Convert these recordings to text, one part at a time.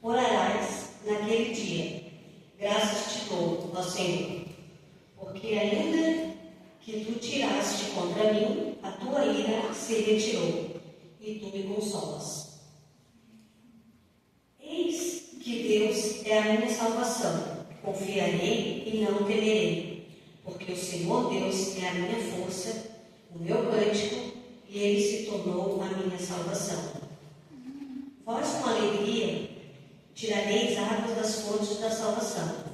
Orarás naquele dia: graças te dou, ó Senhor, porque ainda que tu tiraste contra mim, a tua ira se retirou, e tu me consolas. Eis que Deus é a minha salvação, confiarei e não temerei, porque o Senhor Deus é a minha força, o meu cântico, e Ele se tornou a minha salvação. Vós com alegria tirareis águas das fontes da salvação.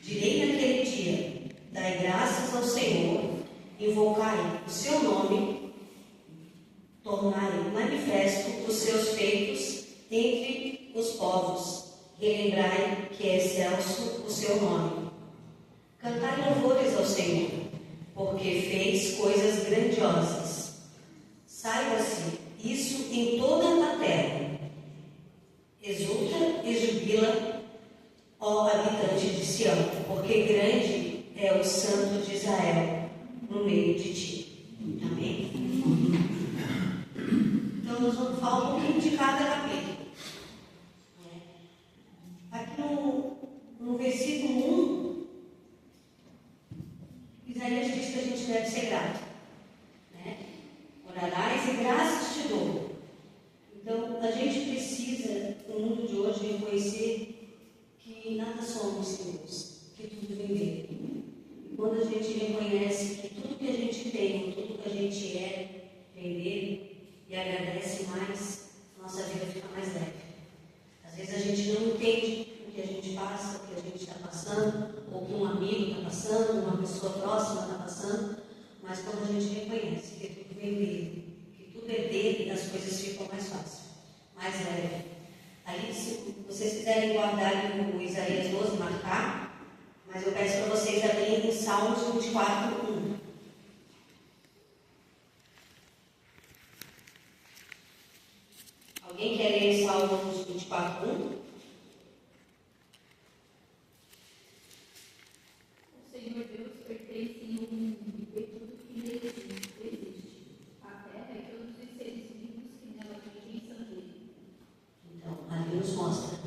Direi naquele dia: dai graças ao Senhor, invocai o seu nome, tornai manifesto os seus feitos entre os povos, relembrai que é excelso o seu nome. Cantai louvores ao Senhor, porque fez coisas grandiosas. Saiba-se isso em toda a terra. Exulta e jubila, ó habitante de Sião, porque grande é o Santo de Israel no meio de ti. Amém? Então, nós vamos falar um pouquinho de cada capítulo. Aqui no versículo 1, Isaías diz que a gente deve ser grato. Orarás e graças te dou. Então, a gente precisa, no mundo de hoje, reconhecer que nada somos sem Deus, que tudo vem dele. E quando a gente reconhece que tudo que a gente tem, tudo que a gente é, vem dele, e agradece mais, a nossa vida fica mais leve. Às vezes a gente não entende o que a gente passa, o que a gente está passando, ou que um amigo está passando, uma pessoa próxima está passando, mas quando a gente reconhece que tudo vem dele, que tudo é dele, as coisas ficam mais fáceis, mais leve. Aí, se vocês quiserem guardar o Isaías 12, marcar, mas eu peço para vocês abrirem em Salmos 24, 1. Alguém quer ler Salmos 24, 1? O Senhor Deus pertence ao mundo e tudo que nele existe. A terra e todos os seres vivos que nela vivem são dele. Então, ali nos mostra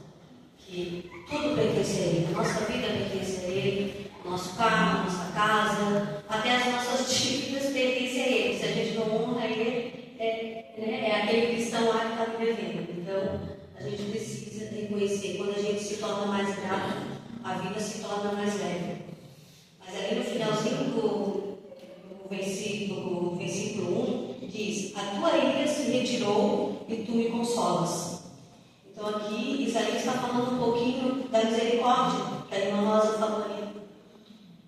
que tudo pertence a Ele. A nossa vida pertence a Ele, nosso carro, nossa casa, até as nossas dívidas pertencem a Ele. Se a gente não honra Ele, é aquele cristão lá que está me devendo. Então, a gente precisa reconhecer. Quando a gente se torna mais grato, a vida se torna mais leve. Mas ali no finalzinho do versículo 1, diz: a tua ira se retirou e tu me consolas. Então aqui Isaías está falando um pouquinho da misericórdia que a irmã Rosa falou ali.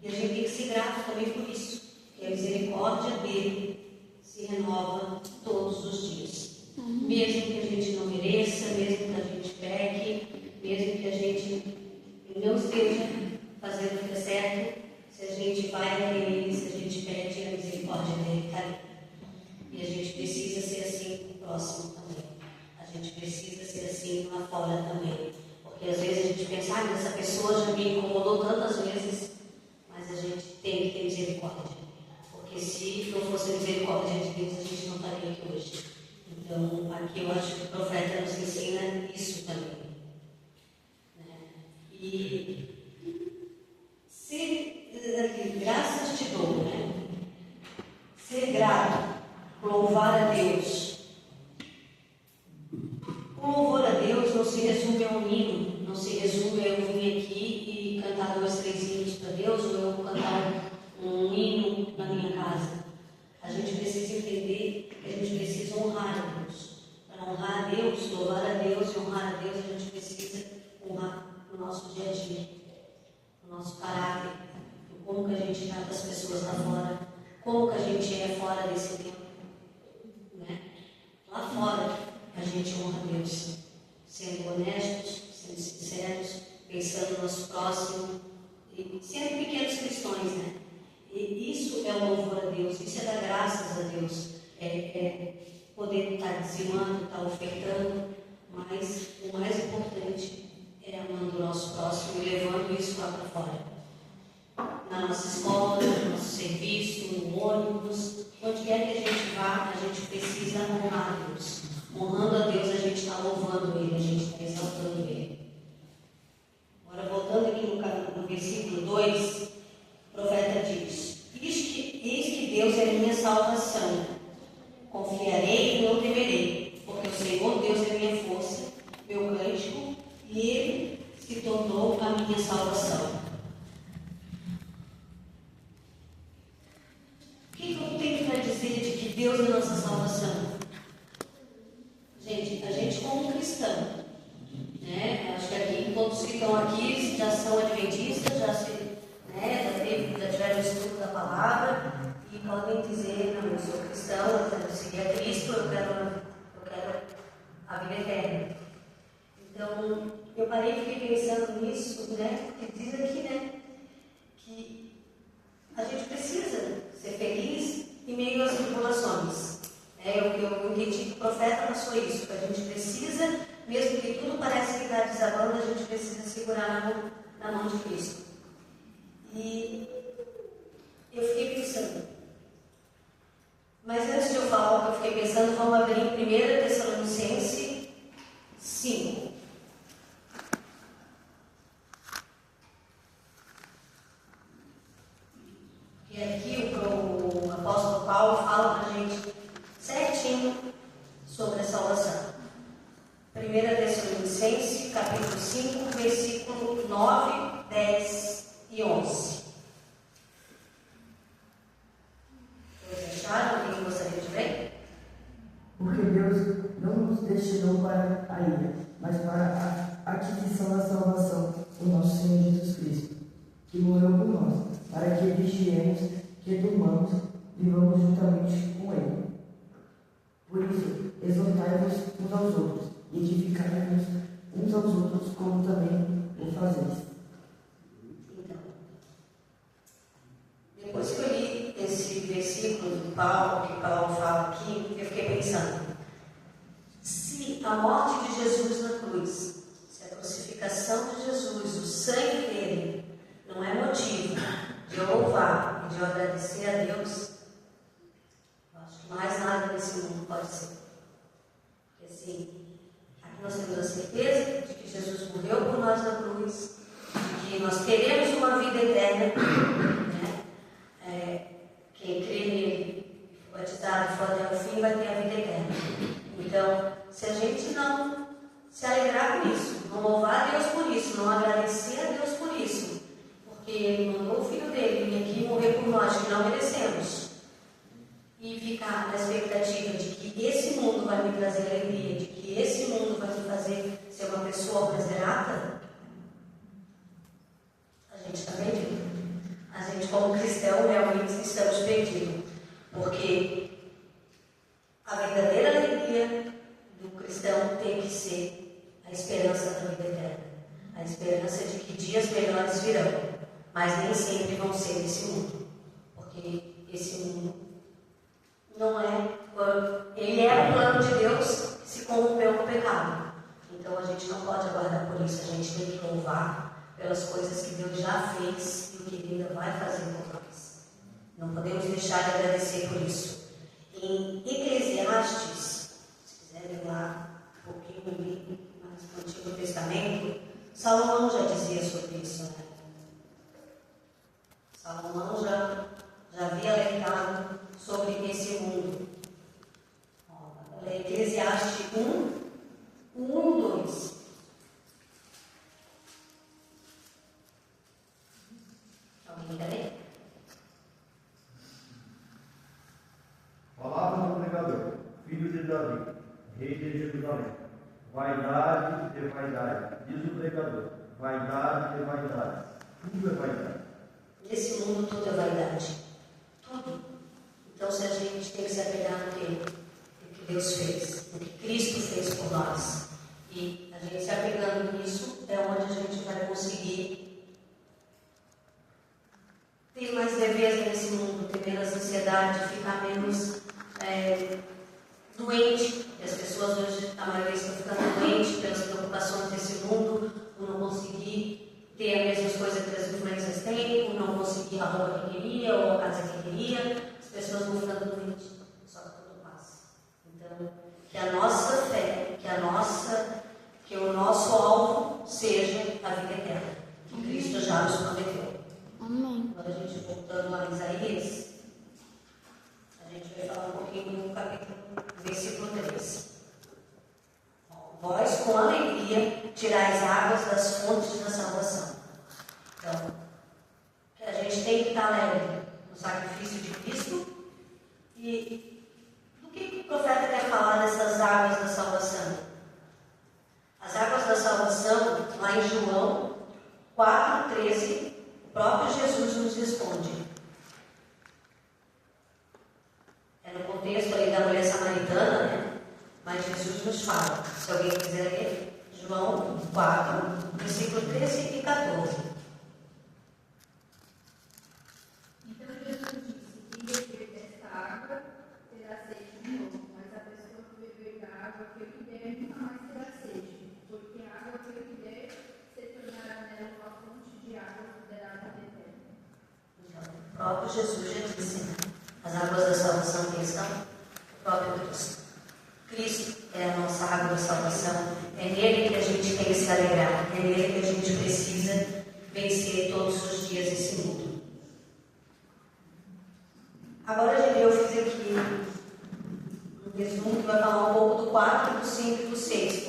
E a gente tem que ser grato também por isso, que a misericórdia dele se renova todos os dias. Mesmo que a gente não mereça, mesmo que a gente peque, mesmo que a gente não esteja fazendo o que é certo, se a gente vai a Ele, se a gente pede, a misericórdia dele está ali. E a gente precisa ser assim com o próximo também. A gente precisa ser assim lá fora também. Porque às vezes a gente pensa: essa pessoa já me incomodou tantas vezes, mas a gente tem que ter misericórdia. Porque se não fosse a misericórdia de Deus, a gente não estaria aqui hoje. Então, aqui eu acho que o profeta nos ensina isso também. E graças te dou, ser grato, louvar a Deus. O louvor a Deus não se resume a um hino, não se resume a eu vir aqui e cantar 2, 3 hinos para Deus, ou eu cantar um hino na minha casa. A gente precisa entender que a gente precisa honrar a Deus. Para honrar a Deus, louvar a Deus e honrar a Deus, a gente precisa honrar o nosso dia a dia, o nosso caráter, como que a gente trata as pessoas lá fora, como que a gente é fora desse tempo. Lá fora, a gente honra a Deus, sendo honestos, sendo sinceros, pensando no nosso próximo, e sendo pequenos cristãos, E isso é o louvor a Deus, isso é dar graças a Deus, é poder estar dizimando, estar ofertando, mas o mais importante é amando o nosso próximo e levando isso lá para fora. Na nossa escola, no nosso serviço, no ônibus, onde quer que a gente vá, a gente precisa honrar a Deus. Honrando a Deus, a gente está louvando Ele, a gente está exaltando estão aqui já são adventistas, já tiveram estudo da palavra e podem dizer, não, eu sou cristão, eu quero seguir a Cristo, eu quero a vida eterna. Então, eu parei e fiquei pensando nisso, porque diz aqui, que a gente precisa ser feliz em meio às tribulações. Eu entendi que o profeta passou isso, que a gente precisa, mesmo que tudo parece que está desabando, a gente precisa segurar na mão de Cristo. E eu fiquei pensando, mas antes de eu falar o que eu fiquei pensando, vamos abrir em 1 Tessalonicenses 5. E aqui o apóstolo Paulo fala para a gente certinho sobre a salvação. 1 Tessalonicenses, capítulo 5, versículo 9, 10 e 11. Todos acharam? Alguém gostaria de ver? Porque Deus não nos destinou para a ira, mas para a aquisição da salvação, o nosso Senhor Jesus Cristo, que morreu por nós, para que vigiemos, que durmamos, vivamos juntamente com Ele. Por isso, exortai-vos uns aos outros, e edificai-vos uns aos outros, como também o fazeis. Então, depois que eu li esse versículo do Paulo, que Paulo fala aqui, eu fiquei pensando, se a morte de Jesus na cruz, se a crucificação de Jesus, o sangue dele, não é motivo de eu louvar e de eu agradecer a Deus, eu acho que mais nada nesse mundo pode ser. Porque assim, aqui nós temos a certeza de que Jesus morreu por nós na cruz, de que nós teremos uma vida eterna, quem crê nele, batizado e for até o fim, vai ter a vida eterna. Então, se a gente não se alegrar com isso, não louvar a Deus por isso, não agradecer a Deus por isso, porque Ele mandou o Filho dele vir aqui morrer por nós, que não merecemos, e ficar na expectativa de que esse mundo vai me trazer alegria, de que esse mundo vai me fazer ser uma pessoa mais grata, a gente está perdido. A gente, como cristão, realmente estamos perdidos, porque a verdadeira alegria do cristão tem que ser a esperança da vida eterna, a esperança de que dias melhores virão, mas nem sempre vão ser nesse mundo, porque esse mundo não é ele é o plano de Deus que se corrompeu com o pecado. Então a gente não pode aguardar por isso, a gente tem que louvar pelas coisas que Deus já fez e o que Ele ainda vai fazer por nós. Não podemos deixar de agradecer por isso. Em Eclesiastes, se quiserem lá um pouquinho mais no Antigo Testamento, Salomão já dizia sobre isso, Salomão já havia alertado sobre esse mundo. Eclesiastes 1, 2. Alguém quer ler? Palavra do pregador, filho de Davi, rei de Jerusalém. Vaidade de vaidade, diz o pregador. Vaidade de vaidade. Tudo é vaidade. Nesse mundo tudo é vaidade. Tudo. Então, se a gente tem que se apegar no que Deus fez, no que Cristo fez por nós, e a gente se apegando nisso, é onde a gente vai conseguir ter mais leveza nesse mundo, ter menos ansiedade, ficar menos doente. E as pessoas hoje, a maioria estão ficando doentes pelas preocupações desse mundo, por não conseguir ter as mesmas coisas que as influências têm, por não conseguir a roupa que queria ou a casa que queria. As pessoas vão ficando doentes, só que tudo passa. Então, que a nossa fé, que o nosso alvo seja a vida eterna, que Cristo já nos prometeu. Amém. Quando a gente voltando lá em Isaías, a gente vai falar um pouquinho do capítulo, versículo 3. Vós, com alegria, tirais águas das fontes da salvação. Então, que a gente tem que estar alegre no sacrifício de Cristo. E do que o profeta quer falar dessas águas da salvação? As águas da salvação, lá em João, É nele que a gente tem que se alegrar. É nele que a gente precisa vencer todos os dias esse mundo. Agora eu fiz aqui um resumo que vai falar um pouco do 4, do 5 e do 6,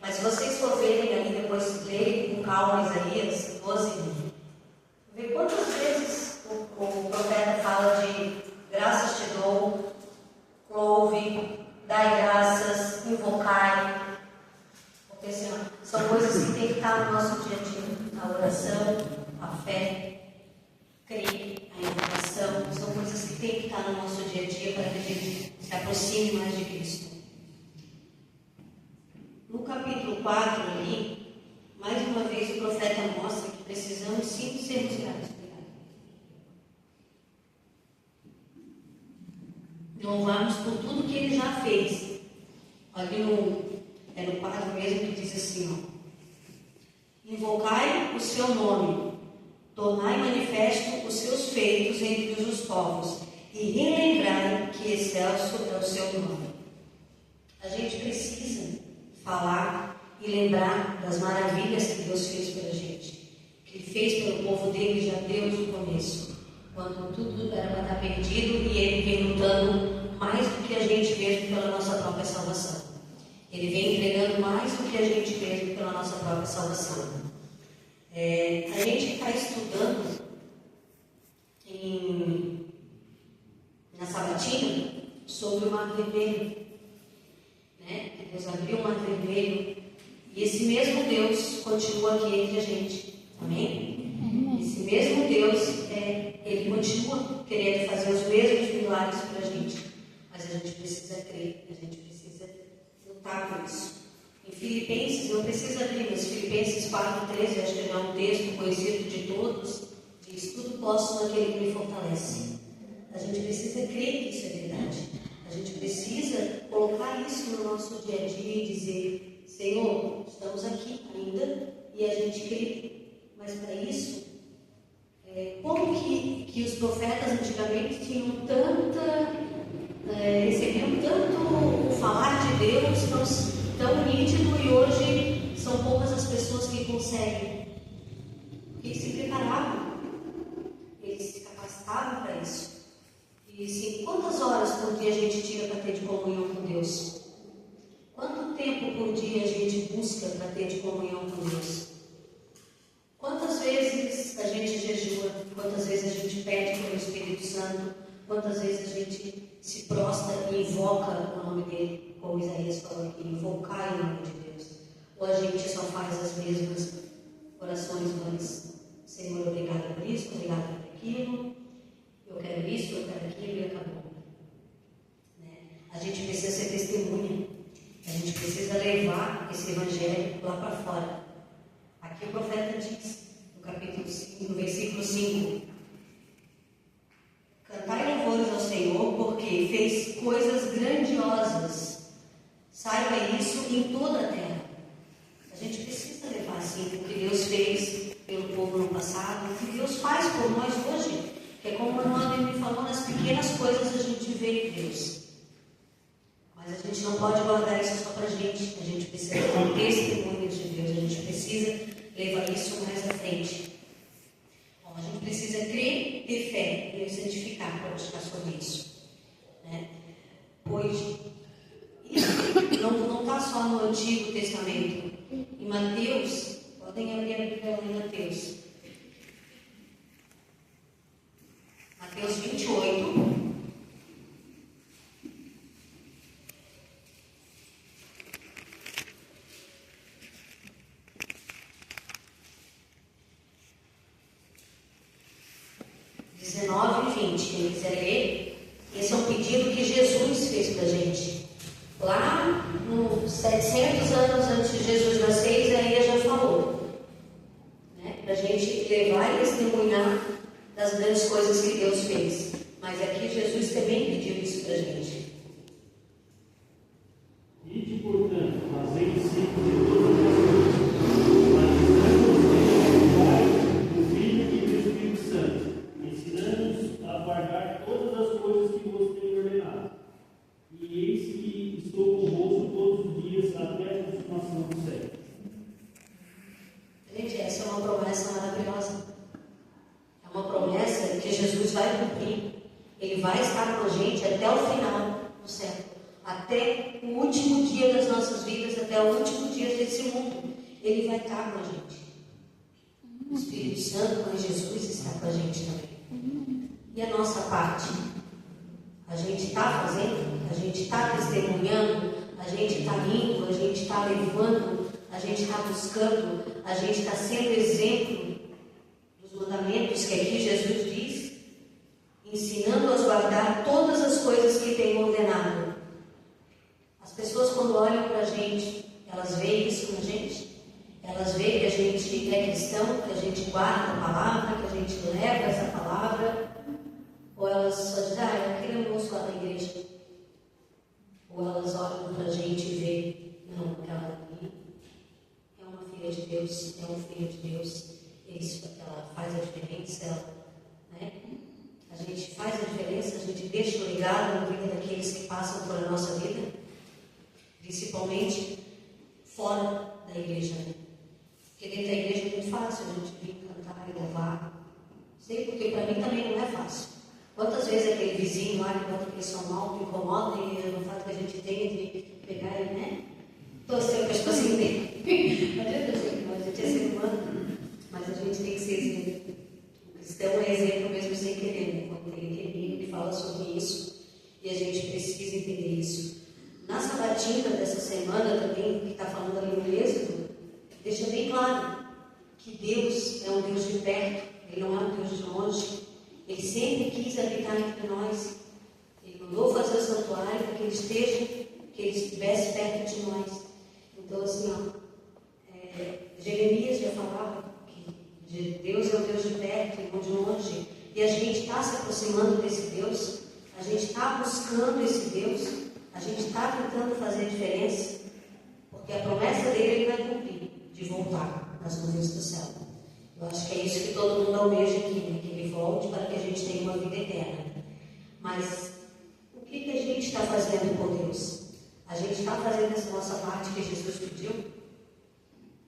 mas se vocês for verem ali, depois lerem com calma Isaías 12, vê quantas vezes o profeta fala de graças te dou, louve, dai graças, invocai. Porque assim, são coisas que tem que estar no nosso dia a dia. A oração, a fé, crer, a invocação, são coisas que tem que estar no nosso dia a dia para que a gente se aproxime mais de Cristo. No capítulo 4 ali, mais uma vez o profeta mostra que precisamos sim sermos gratos. Louvarmos por tudo que ele já fez. Ali no 4 mesmo que diz assim, invocai o seu nome, tornai manifesto os seus feitos entre os povos, e relembrai que excelso é o seu nome. A gente precisa falar e lembrar das maravilhas que Deus fez pela gente, que Ele fez pelo povo dele já desde o começo, quando tudo era para estar perdido e Ele vem lutando mais do que a gente mesmo pela nossa própria salvação. Ele vem entregando mais do que a gente mesmo pela nossa própria salvação. A gente está estudando na sabatina sobre o Mar Vermelho. Que Deus abriu o Mar Vermelho e esse mesmo Deus continua aqui entre a gente. Amém? Esse mesmo Deus, Ele continua querendo fazer os mesmos milagres para a gente, mas a gente precisa crer, a gente precisa lutar por isso. Em Filipenses, eu preciso abrir, mas Filipenses 4:13, acho que é um texto conhecido de todos, diz: tudo posso naquele que me fortalece. A gente precisa crer que isso é verdade. A gente precisa colocar isso no nosso dia a dia e dizer: Senhor, estamos aqui ainda e a gente crê. Mas para isso, como que os profetas antigamente tinham recebiam tanto o falar de Deus tão nítido e hoje são poucas as pessoas que conseguem? Porque eles se preparavam, eles se capacitavam para isso. E sim, quantas horas por dia a gente tira para ter de comunhão com Deus? Quanto tempo por dia a gente busca para ter de comunhão com Deus? Quantas vezes a gente jejua? Quantas vezes a gente pede pelo Espírito Santo? Quantas vezes a gente se prostra e invoca o nome dele, como Isaías falou aqui, invocar o nome de Deus? Ou a gente só faz as mesmas orações vãs? Senhor, obrigado por isso, obrigado por aquilo. Eu quero isso, eu quero aquilo e acabou. A gente precisa ser testemunha. A gente precisa levar esse evangelho lá para fora. Aqui o profeta diz, no capítulo 5, no versículo 5: cantai louvores ao Senhor, porque fez coisas grandiosas. Saiba isso em toda a terra. A gente precisa levar assim o que Deus fez pelo povo no passado, o que Deus faz por nós hoje. Que é como o irmão me falou, nas pequenas coisas a gente vê Deus. Mas a gente não pode guardar isso só para a gente precisa ter testemunhos de Deus, a gente precisa levar isso mais à frente. Bom, a gente precisa crer, ter fé e santificar para buscar sobre isso. Pois isso não está só no Antigo Testamento. Em Mateus, podem abrir a Bíblia em Mateus. Mateus 28. Quem quiser ler, esse é um pedido que Jesus fez para a gente. Lá, 700 anos antes de Jesus nascer, Isaías já falou, para a gente levar e testemunhar das grandes coisas que Deus fez. Mas aqui Jesus também pediu isso para a gente. Ide, portanto, fazei discípulos de todas as coisas, batizando-os em Pai, do Filho e do Espírito Santo, ensinando-os a guardar todas as coisas que vos tenho ordenado. E eis que estou convosco todos os dias até a consumação desse mundo, Ele vai estar com a gente. O Espírito Santo, com Jesus, está com a gente também. E a nossa parte? A gente está fazendo? A gente está testemunhando? A gente está indo? A gente está levando? A gente está buscando? A gente está sendo exemplo dos mandamentos que aqui Jesus diz? Ensinando-os a guardar todas as coisas que tem ordenado. As pessoas, quando olham para a gente, elas veem isso na gente? Elas veem que a gente é cristão, que a gente guarda a palavra, que a gente leva essa palavra? Ou elas só dizem, é aquele moço lá da igreja? Ou elas olham para a gente e veem, não, aquela ali é uma filha de Deus, é um filho de Deus, ela faz a diferença, né? A gente faz a diferença, a gente deixa o legado na vida daqueles que passam por a nossa vida, principalmente fora da igreja. Porque dentro da igreja é muito fácil a gente vir cantar e louvar. Sei, porque para mim também não é fácil. Quantas vezes aquele vizinho lá que bota aquele som alto incomoda e no fato que a gente tem de pegar ele, né? Torcer o pescocinho dele. Não adianta ser, a gente é ser humano, mas a gente tem que ser exemplo. O cristão é exemplo mesmo sem querer, né? Quando tem aquele livro que fala sobre isso e a gente precisa entender isso. Na sabatina dessa semana também, que está falando ali no Êxodo, deixa bem claro que Deus é um Deus de perto, Ele não é um Deus de longe. Ele sempre quis habitar entre nós. Ele mandou fazer o santuário para que Ele estivesse perto de nós. Então, assim, Jeremias já falava que Deus é o Deus de perto e não de longe. E a gente está se aproximando desse Deus, a gente está buscando esse Deus, a gente está tentando fazer a diferença, porque a promessa dele Ele vai cumprir, de voltar nas nuvens do céu. Eu acho que é isso que todo mundo almeja aqui, né? Que Ele volte para que a gente tenha uma vida eterna. Mas o que a gente está fazendo com Deus? A gente está fazendo essa nossa parte que Jesus pediu?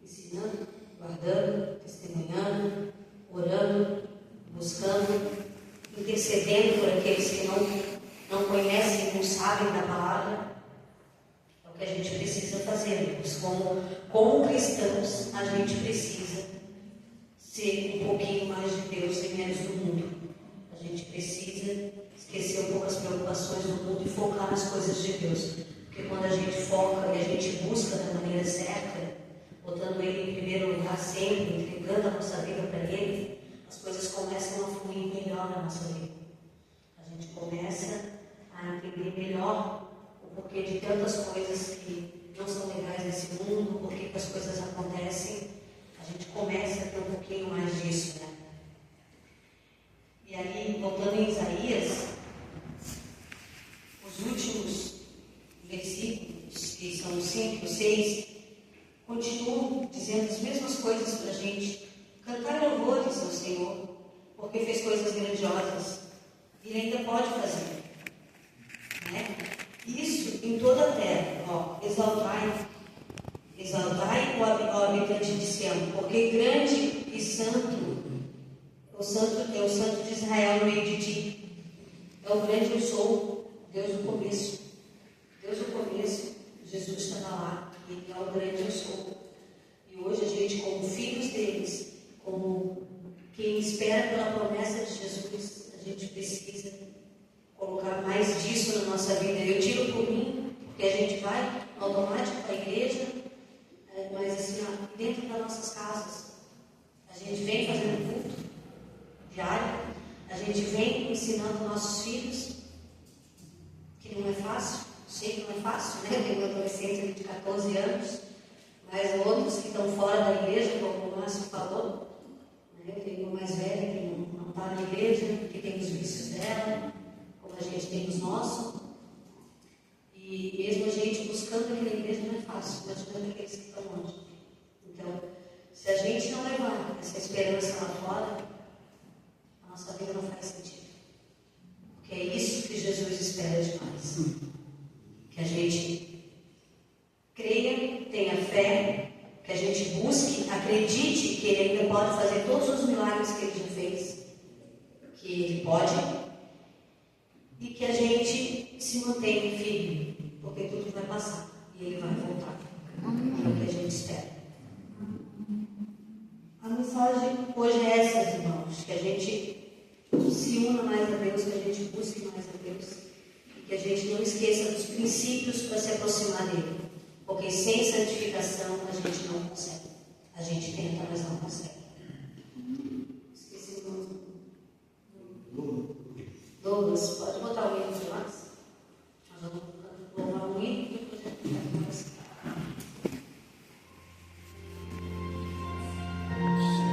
Ensinando, guardando, testemunhando, orando, buscando, intercedendo por aqueles que não conhecem, não sabem da palavra. É o que a gente precisa fazer. Como cristãos, a gente precisa ser um pouquinho mais de Deus e menos do mundo. A gente precisa esquecer um pouco as preocupações do mundo e focar nas coisas de Deus. Porque quando a gente foca e a gente busca da maneira certa, botando Ele em primeiro lugar sempre, entregando a nossa vida para Ele, as coisas começam a fluir melhor na nossa vida. A gente começa a entender melhor o porquê de tantas coisas que não são legais nesse mundo, o porquê que as coisas acontecem. A gente começa a ter um pouquinho mais disso, né? E aí, voltando em Isaías, os últimos versículos, que são 5, 6, continuam dizendo as mesmas coisas para a gente. Cantar louvores ao Senhor, porque fez coisas grandiosas. E Ele ainda pode fazer. Né? Isso em toda a terra. Exaltai o habitante de Sião, porque grande e santo é o santo de Israel no meio de ti. É o grande eu sou, Deus do começo. Deus do começo, Jesus estava lá, e Ele é o grande eu sou. E hoje a gente, como filhos deles, como quem espera pela promessa de Jesus, a gente precisa colocar mais disso na nossa vida. Eu tiro por mim, porque a gente vai automático para a igreja, mas assim, dentro das nossas casas, a gente vem fazendo culto diário, a gente vem ensinando nossos filhos, que não é fácil, sei que não é fácil, né? Tem um adolescente ali de 14 anos, mas outros que estão fora da igreja, como o Márcio falou, né? Tem uma mais velha que não está na igreja, que tem os vícios dela, como a gente tem os nossos. E mesmo a gente buscando aqui na igreja não é fácil, imaginando aqueles que estão longe. Então, se a gente não levar essa esperança lá fora, a nossa vida não faz sentido. Porque é isso que Jesus espera de nós. Que a gente creia, tenha fé, que a gente busque, acredite que Ele ainda pode fazer todos os milagres que Ele já fez, que Ele pode, e que a gente se mantenha firme, porque tudo vai passar e Ele vai voltar. É o que a gente espera. A mensagem hoje é essa, irmãos, que a gente se una mais a Deus, que a gente busque mais a Deus, e que a gente não esqueça dos princípios para se aproximar dele, porque sem santificação a gente não